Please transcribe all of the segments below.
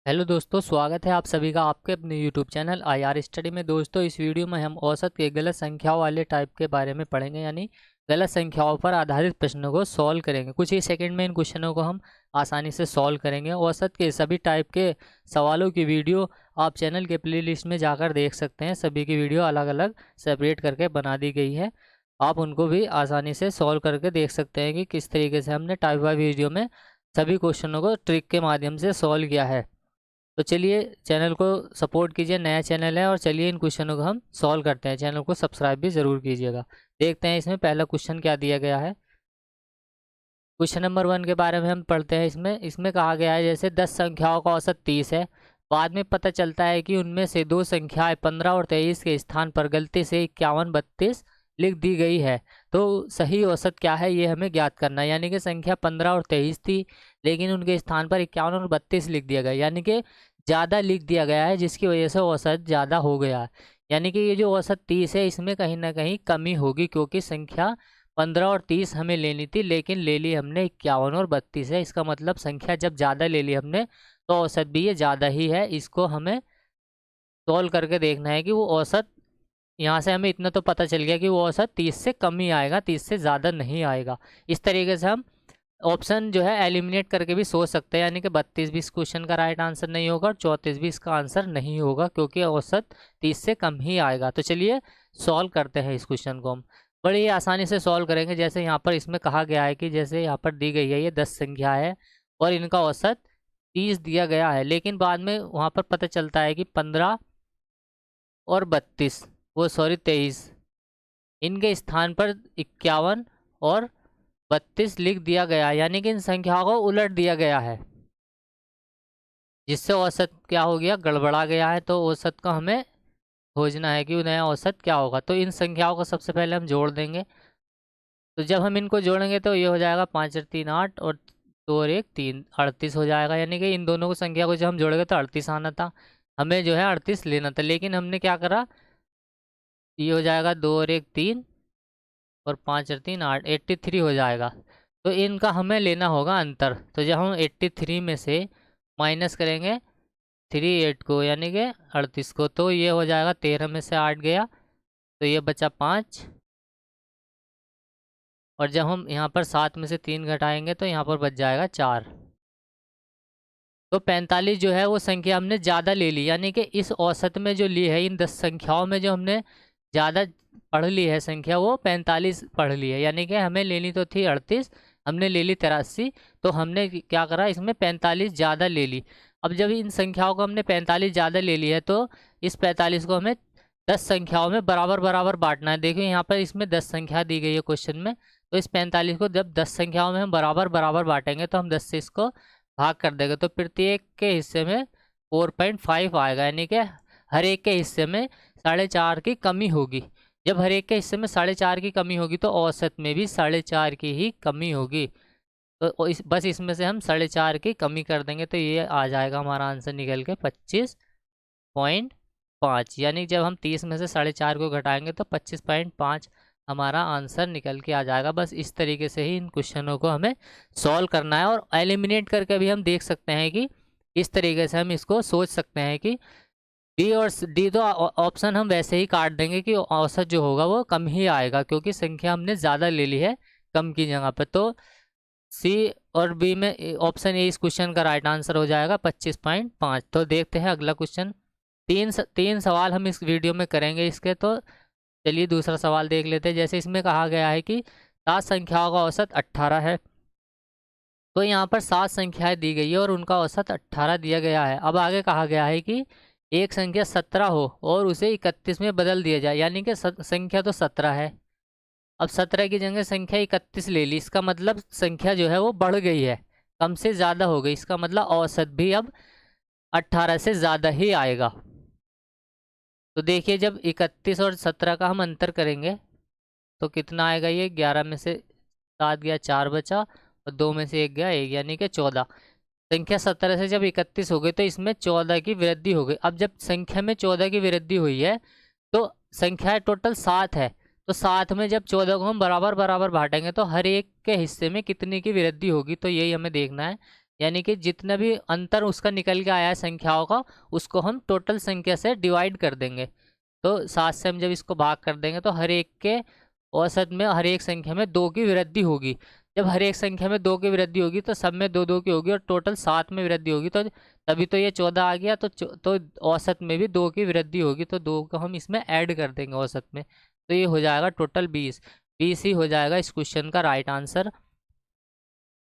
Hello दोस्तों, स्वागत है आप सभी का आपके अपने यूट्यूब चैनल आईआर स्टडी में। दोस्तों, इस वीडियो में हम औसत के गलत संख्याओं वाले टाइप के बारे में पढ़ेंगे, यानी गलत संख्याओं पर आधारित प्रश्नों को सॉल्व करेंगे। कुछ ही सेकंड में इन क्वेश्चनों को हम आसानी से सॉल्व करेंगे। औसत के सभी टाइप के सवालों की वीडियो आप चैनल के प्लेलिस्ट में जाकर देख सकते हैं। सभी की वीडियो अलग अलग सेपरेट करके बना दी गई है। आप उनको भी आसानी से सॉल्व करके देख सकते हैं कि किस तरीके से हमने टाइप वाइज वीडियो में सभी क्वेश्चनों को ट्रिक के माध्यम से सॉल्व किया है। तो चलिए चैनल को सपोर्ट कीजिए, नया चैनल है, और चलिए इन क्वेश्चनों को हम सॉल्व करते हैं। चैनल को सब्सक्राइब भी ज़रूर कीजिएगा। देखते हैं इसमें पहला क्वेश्चन क्या दिया गया है। क्वेश्चन नंबर 1 के बारे में हम पढ़ते हैं। इसमें कहा गया है, जैसे 10 संख्याओं का औसत 30 है। बाद में पता चलता है कि उनमें से दो संख्याएं 15 और 23 के स्थान पर गलती से 51, 32 लिख दी गई है। तो सही औसत क्या है, ये हमें ज्ञात करना है। यानी कि संख्या 15 और 23 थी, लेकिन उनके स्थान पर 51 और 32 लिख दिया गया, यानी कि ज़्यादा लिख दिया गया है, जिसकी वजह से औसत ज़्यादा हो गया है। यानी कि ये जो औसत 30 है, इसमें कहीं ना कहीं कमी होगी, क्योंकि संख्या 15 और 30 हमें लेनी थी, लेकिन ले ली हमने 51 और 32 है। इसका मतलब संख्या जब ज़्यादा ले ली हमने, तो औसत भी ये ज़्यादा ही है। इसको हमें तौल करके देखना है कि वो औसत, यहाँ से हमें इतना तो पता चल गया कि वो औसत 30 से कम ही आएगा, 30 से ज़्यादा नहीं आएगा। इस तरीके से हम ऑप्शन जो है एलिमिनेट करके भी सोच सकते हैं, यानी कि 32 भी इस क्वेश्चन का राइट आंसर नहीं होगा और 34 भी इसका आंसर नहीं होगा, क्योंकि औसत 30 से कम ही आएगा। तो चलिए सॉल्व करते हैं इस क्वेश्चन को। हम बड़ी ही आसानी से सॉल्व करेंगे। जैसे यहाँ पर इसमें कहा गया है कि जैसे यहाँ पर दी गई है, ये 10 संख्या है और इनका औसत 30 दिया गया है, लेकिन बाद में वहाँ पर पता चलता है कि 15 और 32, वो सॉरी 23, इनके स्थान पर 51 और 32 लिख दिया गया, यानी कि इन संख्याओं को उलट दिया गया है, जिससे औसत क्या हो गया, गड़बड़ा गया है। तो औसत का हमें खोजना है कि नया औसत क्या होगा। तो इन संख्याओं को सबसे पहले हम जोड़ देंगे। तो जब हम इनको जोड़ेंगे तो ये हो जाएगा 5 और 3 8 और 2 और 1 3, 38 हो जाएगा। यानी कि इन दोनों को संख्या को जब हम जोड़ेंगे तो 38 आना था, हमें जो है 38 लेना था, लेकिन हमने क्या करा, ये हो जाएगा 2 और 1 3 और 5 और 3 8, 83 हो जाएगा। तो इनका हमें लेना होगा अंतर। तो जब हम 83 में से माइनस करेंगे 38 को, यानी कि 38 को, तो ये हो जाएगा 13 में से 8 गया, तो ये बचा 5। और जब हम यहाँ पर 7 में से 3 घटाएंगे तो यहाँ पर बच जाएगा 4। तो 45 जो है वो संख्या हमने ज़्यादा ले ली, यानी कि इस औसत में जो ली है, इन 10 संख्याओं में जो हमने ज़्यादा पढ़ ली है संख्या, वो 45 पढ़ ली है। यानी कि हमें लेनी तो थी 38, हमने ले ली 83, तो हमने क्या करा, इसमें 45 ज़्यादा ले ली। अब जब इन संख्याओं को हमने 45 ज़्यादा ले ली है, तो इस 45 को हमें 10 संख्याओं में बराबर बराबर बांटना है। देखिए यहाँ पर इसमें 10 संख्या दी गई है क्वेश्चन में, तो इस 45 को जब 10 संख्याओं में हम बराबर बराबर बांटेंगे, तो हम 10 से इसको भाग कर देंगे, तो प्रत्येक के हिस्से में 4.5 आएगा, यानी कि हर एक के हिस्से में 4.5 की कमी होगी। जब हर एक के हिस्से में 4.5 की कमी होगी, तो औसत में भी 4.5 की ही कमी होगी। तो बस इसमें से हम 4.5 की कमी कर देंगे, तो ये आ जाएगा हमारा आंसर निकल के 25.5। यानी जब हम 30 में से 4.5 को घटाएंगे तो 25.5 हमारा आंसर निकल के आ जाएगा। बस इस तरीके से ही इन क्वेश्चनों को हमें सॉल्व करना है, और एलिमिनेट करके भी हम देख सकते हैं कि इस तरीके से हम इसको सोच सकते हैं कि डी और डी, तो ऑप्शन हम वैसे ही काट देंगे कि औसत जो होगा वो कम ही आएगा, क्योंकि संख्या हमने ज़्यादा ले ली है कम की जगह पर। तो सी और बी में ऑप्शन ए इस क्वेश्चन का राइट आंसर हो जाएगा 25.5। तो देखते हैं अगला क्वेश्चन। तीन सवाल हम इस वीडियो में करेंगे इसके। तो चलिए दूसरा सवाल देख लेते हैं। जैसे इसमें कहा गया है कि 7 संख्याओं का औसत 18 है। तो यहाँ पर 7 संख्याएं दी गई है और उनका औसत 18 दिया गया है। अब आगे कहा गया है कि एक संख्या 17 हो और उसे 31 में बदल दिया जाए, यानी कि संख्या तो 17 है, अब 17 की जगह संख्या 31 ले ली। इसका मतलब संख्या जो है वो बढ़ गई है, कम से ज़्यादा हो गई। इसका मतलब औसत भी अब 18 से ज़्यादा ही आएगा। तो देखिए जब 31 और 17 का हम अंतर करेंगे तो कितना आएगा, ये 11 में से 7 गया, 4 बचा, और 2 में से 1 गया 1, यानी कि 14। संख्या 17 से जब 31 हो गई तो इसमें 14 की वृद्धि हो गई। अब जब संख्या में 14 की वृद्धि हुई है तो संख्या टोटल 7 है, तो 7 में जब 14 को हम बराबर बराबर बांटेंगे तो हर एक के हिस्से में कितने की वृद्धि होगी, तो यही हमें देखना है। यानी कि जितना भी अंतर उसका निकल के आया है संख्याओं का, उसको हम टोटल संख्या से डिवाइड कर देंगे। तो 7 से हम जब इसको भाग कर देंगे तो हर एक के औसत में हर एक संख्या में 2 की वृद्धि होगी। जब हर एक संख्या में 2 की वृद्धि होगी तो सब में 2 2 की होगी और टोटल 7 में वृद्धि होगी, तो तभी तो ये 14 आ गया। तो औसत में भी 2 की वृद्धि होगी, तो 2 को हम इसमें ऐड कर देंगे औसत में, तो ये हो जाएगा टोटल 20। 20 ही हो जाएगा इस क्वेश्चन का राइट आंसर।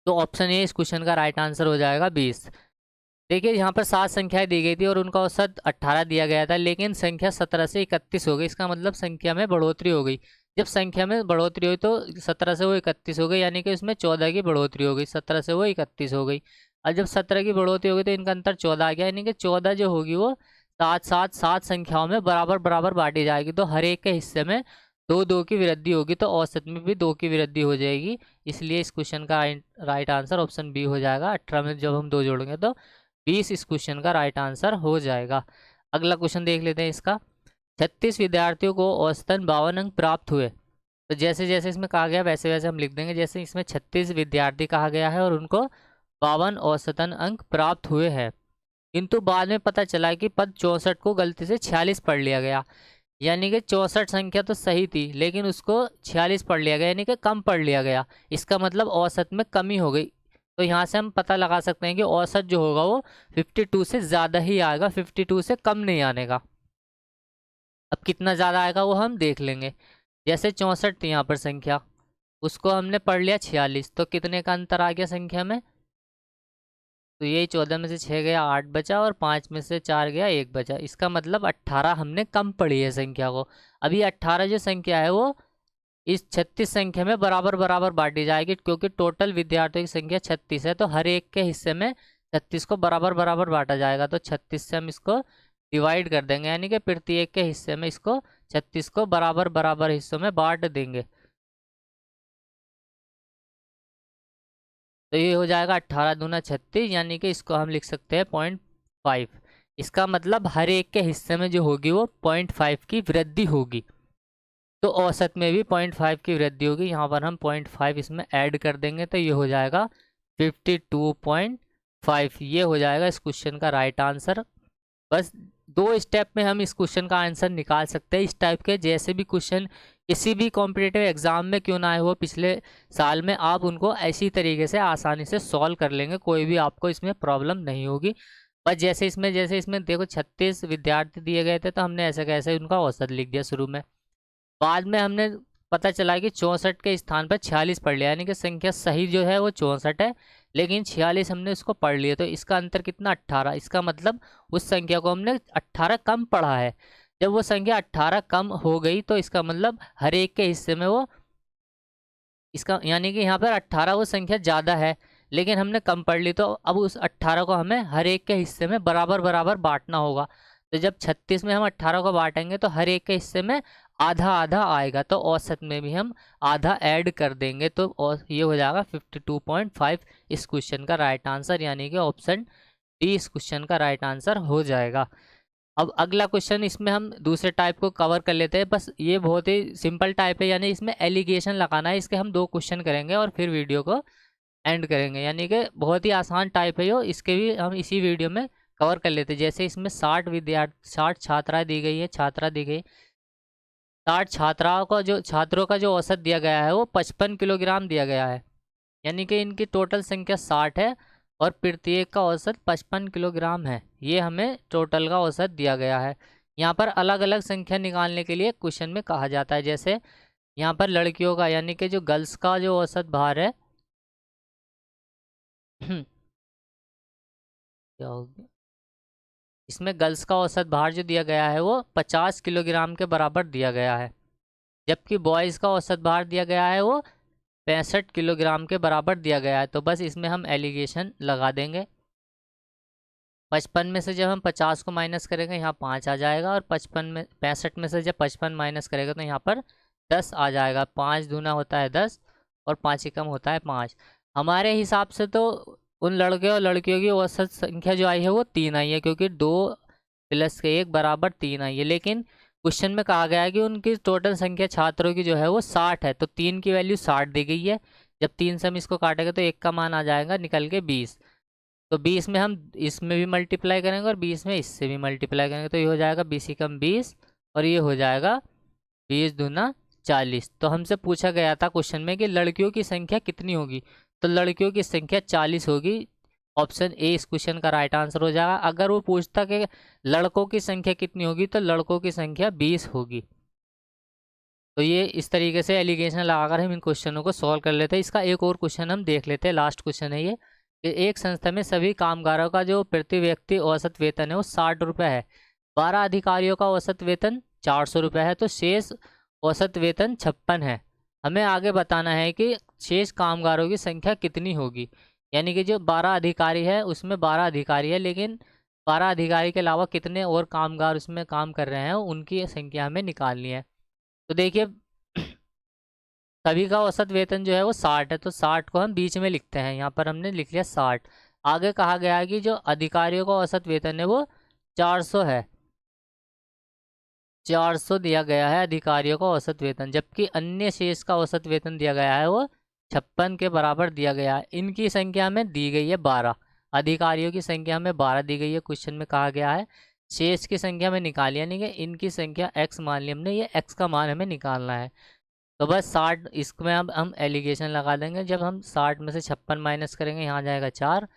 तो ऑप्शन ए इस क्वेश्चन का राइट आंसर हो जाएगा 20। देखिए यहाँ पर 7 संख्याएं दी गई थी और उनका औसत 18 दिया गया था, लेकिन संख्या 17 से 31 हो गई। इसका मतलब संख्या में बढ़ोतरी हो गई। जब संख्या में बढ़ोतरी हुई तो 17 से वो 31 हो गई, यानी कि इसमें 14 की बढ़ोतरी हो गई। 17 से वो 31 हो गई, और जब 17 की बढ़ोतरी हो गई तो इनका अंतर 14 आ गया, यानी कि 14 जो होगी वो 7 संख्याओं में बराबर बराबर बांटी जाएगी। तो हर एक के हिस्से में 2 2 की वृद्धि होगी, तो औसत में भी 2 की वृद्धि हो जाएगी। इसलिए इस क्वेश्चन का राइट आंसर ऑप्शन बी हो जाएगा। 18 में जब हम 2 जोड़ेंगे तो 20 इस क्वेश्चन का राइट आंसर हो जाएगा। अगला क्वेश्चन देख लेते हैं इसका। 36 विद्यार्थियों को औसतन 52 अंक प्राप्त हुए। तो जैसे जैसे इसमें कहा गया वैसे वैसे हम लिख देंगे। जैसे इसमें 36 विद्यार्थी कहा गया है और उनको 52 औसतन अंक प्राप्त हुए हैं, किंतु बाद में पता चला कि पद 64 को गलती से 46 पढ़ लिया गया। यानी कि 64 संख्या तो सही थी, लेकिन उसको 46 पढ़ लिया गया, यानी कि कम पढ़ लिया गया। इसका मतलब औसत में कमी हो गई। तो यहाँ से हम पता लगा सकते हैं कि औसत जो होगा वो 52 से ज़्यादा ही आएगा, 52 से कम नहीं आने का। अब कितना ज़्यादा आएगा वो हम देख लेंगे। जैसे 64 थी यहाँ पर संख्या, उसको हमने पढ़ लिया 46, तो कितने का अंतर आ गया संख्या में? तो यही 14 में से 6 गया 8 बचा, और 5 में से 4 गया 1 बचा। इसका मतलब 18 हमने कम पढ़ी है संख्या को। अभी 18 जो संख्या है वो इस 36 संख्या में बराबर बराबर बांटी जाएगी, क्योंकि टोटल विद्यार्थियों की संख्या 36 है। तो हर एक के हिस्से में 36 को बराबर बराबर बांटा जाएगा। तो 36 से हम इसको डिवाइड कर देंगे, यानी कि प्रत्येक के हिस्से में इसको 36 को बराबर बराबर हिस्सों में बांट देंगे। तो ये हो जाएगा 18 दूना 36, यानी कि इसको हम लिख सकते हैं 0.5। इसका मतलब हर एक के हिस्से में जो होगी वो 0.5 की वृद्धि होगी। तो औसत में भी 0.5 की वृद्धि होगी। यहाँ पर हम 0.5 इसमें ऐड कर देंगे, तो ये हो जाएगा 52.5। ये हो जाएगा इस क्वेश्चन का राइट आंसर। बस 2 स्टेप में हम इस क्वेश्चन का आंसर निकाल सकते हैं। इस टाइप के जैसे भी क्वेश्चन किसी भी कॉम्पिटिटिव एग्जाम में क्यों ना आए हो पिछले साल में, आप उनको ऐसी तरीके से आसानी से सॉल्व कर लेंगे, कोई भी आपको इसमें प्रॉब्लम नहीं होगी। बस जैसे इसमें देखो 36 विद्यार्थी दिए गए थे, तो हमने ऐसे कैसे उनका औसत लिख दिया शुरू में। बाद में हमने पता चला कि 64 के स्थान पर 46 पढ़ लिया, यानी कि संख्या सही जो है वो 64 है, लेकिन 46 हमने उसको पढ़ लिया। तो इसका अंतर कितना 18। इसका मतलब उस संख्या को हमने 18 कम पढ़ा है। जब वो संख्या 18 कम हो गई तो इसका मतलब हर एक के हिस्से में वो इसका, यानी कि यहाँ पर 18 वो संख्या ज़्यादा है, लेकिन हमने कम पढ़ ली। तो अब उस 18 को हमें हर एक के हिस्से में बराबर बराबर बांटना होगा। तो जब 36 में हम 18 को बांटेंगे तो हर एक के हिस्से में आधा आधा आएगा, तो औसत में भी हम आधा ऐड कर देंगे। तो और ये हो जाएगा 52.5 इस क्वेश्चन का राइट आंसर, यानी कि ऑप्शन डी इस क्वेश्चन का राइट आंसर हो जाएगा। अब अगला क्वेश्चन, इसमें हम दूसरे टाइप को कवर कर लेते हैं। बस ये बहुत ही सिंपल टाइप है, यानी इसमें एलिगेशन लगाना है। इसके हम 2 क्वेश्चन करेंगे और फिर वीडियो को एंड करेंगे, यानी कि बहुत ही आसान टाइप है ये। इसके भी हम इसी वीडियो में कवर कर लेते हैं। जैसे इसमें 60 छात्राएँ दी गई है, छात्रा दी गई। 60 छात्रों का जो औसत दिया गया है वो 55 किलोग्राम दिया गया है, यानी कि इनकी टोटल संख्या 60 है और प्रत्येक का औसत 55 किलोग्राम है। ये हमें टोटल का औसत दिया गया है। यहाँ पर अलग अलग संख्या निकालने के लिए क्वेश्चन में कहा जाता है। जैसे यहाँ पर लड़कियों का, यानी कि जो गर्ल्स का जो औसत भार है क्या हो गया, इसमें गर्ल्स का औसत भार जो दिया गया है वो 50 किलोग्राम के बराबर दिया गया है, जबकि बॉयज़ का औसत भार दिया गया है वो 65 किलोग्राम के बराबर दिया गया है। तो बस इसमें हम एलिगेशन लगा देंगे। 55 में से जब हम 50 को माइनस करेंगे यहाँ 5 आ जाएगा, और 65 में से जब 55 माइनस करेगा तो यहाँ पर 10 आ जाएगा। 5 दूना होता है 10 और 5 एकम होता है 5। हमारे हिसाब से तो उन लड़के और लड़कियों की औसत संख्या जो आई है वो 3 आई है, क्योंकि 2 + 1 बराबर 3 आई है। लेकिन क्वेश्चन में कहा गया है कि उनकी टोटल संख्या छात्रों की जो है वो 60 है, तो 3 की वैल्यू 60 दी गई है। जब 3 से हम इसको काटेंगे तो 1 का मान आ जाएगा निकल के 20। तो 20 में हम इसमें भी मल्टीप्लाई करेंगे और 20 में इससे भी मल्टीप्लाई करेंगे, तो ये हो जाएगा 20 और ये हो जाएगा 20 दूना 40। तो हमसे पूछा गया था क्वेश्चन में कि लड़कियों की संख्या कितनी होगी, तो लड़कियों की संख्या 40 होगी। ऑप्शन ए इस क्वेश्चन का राइट आंसर हो जाएगा। अगर वो पूछता कि लड़कों की संख्या कितनी होगी, तो लड़कों की संख्या 20 होगी। तो ये इस तरीके से एलिगेशन लगाकर हम इन क्वेश्चनों को सॉल्व कर लेते हैं। इसका एक और क्वेश्चन हम देख लेते हैं, लास्ट क्वेश्चन है ये कि एक संस्था में सभी कामगारों का जो प्रति व्यक्ति औसत वेतन है वो 60 रुपये है, 12 अधिकारियों का औसत वेतन 400 रुपये है, तो शेष औसत वेतन 56 है। हमें आगे बताना है कि शेष कामगारों की संख्या कितनी होगी, यानी कि जो 12 अधिकारी है उसमें 12 अधिकारी है, लेकिन 12 अधिकारी के अलावा कितने और कामगार उसमें काम कर रहे हैं उनकी संख्या हमें निकालनी है। तो देखिए सभी का औसत वेतन जो है वो 60 है, तो 60 को हम बीच में लिखते हैं, यहाँ पर हमने लिख लिया 60। आगे कहा गया है कि जो अधिकारियों का औसत वेतन है वो 400 है, 400 दिया गया है अधिकारियों का औसत वेतन, जबकि अन्य शेष का औसत वेतन दिया गया है वो 56 के बराबर दिया गया है। इनकी संख्या हमें दी गई है 12, अधिकारियों की संख्या हमें 12 दी गई है, क्वेश्चन में कहा गया है शेष की संख्या में निकाली, यानी कि इनकी संख्या x मान ली हमने, ये x का मान हमें निकालना है। तो बस 60 इसमें अब हम एलिगेशन लगा देंगे। जब हम 60 में से 56 माइनस करेंगे यहाँ जाएगा 4,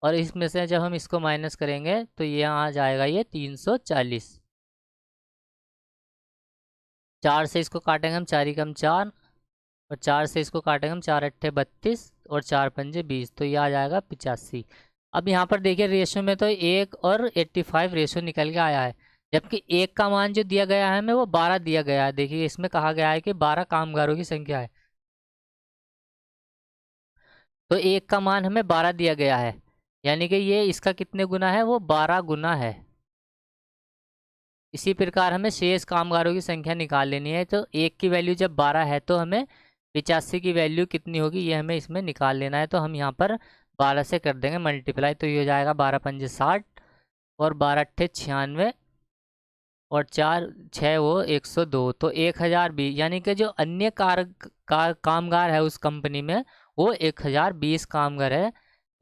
और इसमें से जब हम इसको माइनस करेंगे तो ये यहाँ जाएगा ये 340। 4 से इसको काटेंगे हम 4 कम 4, और 4 से इसको काटेंगे हम 4 अट्ठे 32 और 4 पंजे 20, तो ये आ जाएगा 85। अब यहाँ पर देखिए रेशो में तो 1 और 85 रेशो निकल के आया है, जबकि 1 का मान जो दिया गया है हमें वो 12 दिया गया है। देखिए इसमें कहा गया है कि 12 कामगारों की संख्या है, तो 1 का मान हमें 12 दिया गया है, यानी कि ये इसका कितने गुना है, वो 12 गुना है। इसी प्रकार हमें शेष कामगारों की संख्या निकाल लेनी है, तो 1 की वैल्यू जब 12 है तो हमें 85 की वैल्यू कितनी होगी ये हमें इसमें निकाल लेना है। तो हम यहाँ पर 12 से कर देंगे मल्टीप्लाई, तो ये हो जाएगा 12 पंजे 60 और 12 अट्ठे 96 और 4 6 वो 102, तो 1020, यानी कि जो अन्य कामगार है उस कंपनी में वो 1020 कामगार है,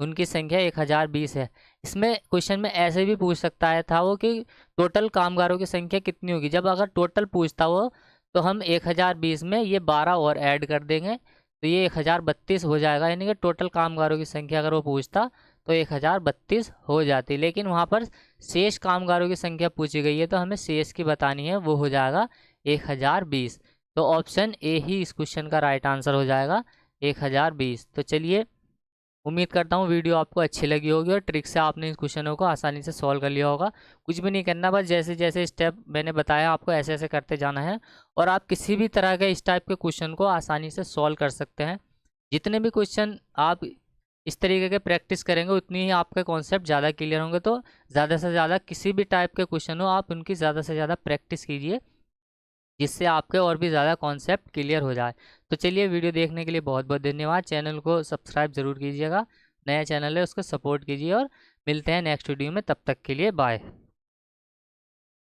उनकी संख्या 1020 है। इसमें क्वेश्चन में ऐसे भी पूछ सकता है था वो कि टोटल कामगारों की संख्या कितनी होगी। जब अगर टोटल पूछता वो तो हम 1020 में ये 12 और ऐड कर देंगे, तो ये 1032 हो जाएगा, यानी कि टोटल कामगारों की संख्या अगर वो पूछता तो 1032 हो जाती। लेकिन वहाँ पर शेष कामगारों की संख्या पूछी गई है, तो हमें शेष की बतानी है, वो हो जाएगा 1020। तो ऑप्शन ए ही इस क्वेश्चन का राइट आंसर हो जाएगा 1020। तो चलिए उम्मीद करता हूँ वीडियो आपको अच्छी लगी होगी और ट्रिक से आपने इन क्वेश्चनों को आसानी से सॉल्व कर लिया होगा। कुछ भी नहीं करना, बस जैसे जैसे स्टेप मैंने बताया आपको ऐसे ऐसे करते जाना है, और आप किसी भी तरह के इस टाइप के क्वेश्चन को आसानी से सॉल्व कर सकते हैं। जितने भी क्वेश्चन आप इस तरीके के प्रैक्टिस करेंगे उतनी ही आपके कॉन्सेप्ट ज़्यादा क्लियर होंगे। तो ज़्यादा से ज़्यादा किसी भी टाइप के क्वेश्चन हो आप उनकी ज़्यादा से ज़्यादा प्रैक्टिस कीजिए, जिससे आपके और भी ज़्यादा कॉन्सेप्ट क्लियर हो जाए। तो चलिए वीडियो देखने के लिए बहुत बहुत धन्यवाद। चैनल को सब्सक्राइब ज़रूर कीजिएगा, नया चैनल है उसको सपोर्ट कीजिए, और मिलते हैं नेक्स्ट वीडियो में, तब तक के लिए बाय।